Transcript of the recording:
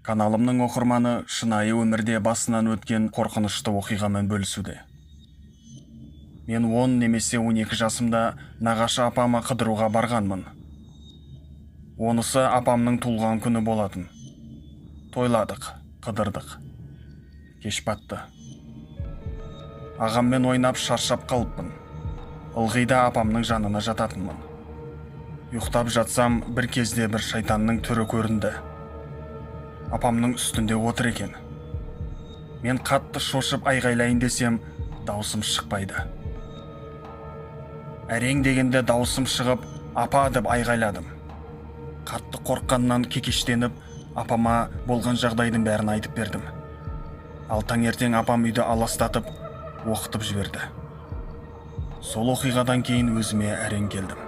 Каналымның оқырманы шынайы өмірде басынан өткен қорқынышты оқиғамен бөлісуде. Мен 10 немесе 12 жасымда нағашы апама қыдыруға барғанмын. Онысы апамның туылған күні болатын. Тойладық, қыдырдық. Кеш батты. Ағаммен ойнап шаршап қалыппын. Ылғида апамның жанына жататынмын. Ұйықтап жатсам, бір кезде бір шайтанның түрі көрінді. Апамның үстінде отыр екен. Мен қатты шошып айғайлайын десем, даусым шықпайды. Әрең дегенде даусым шығып, апа деп айғайладым. Қатты қорыққаннан кекештеніп, апама болған жағдайдың бәрін айтып бердім. Ал таңертең апам үйді аластатып, оқытып жіберді. Сол оқиғадан кейін өзіме әрең келдім.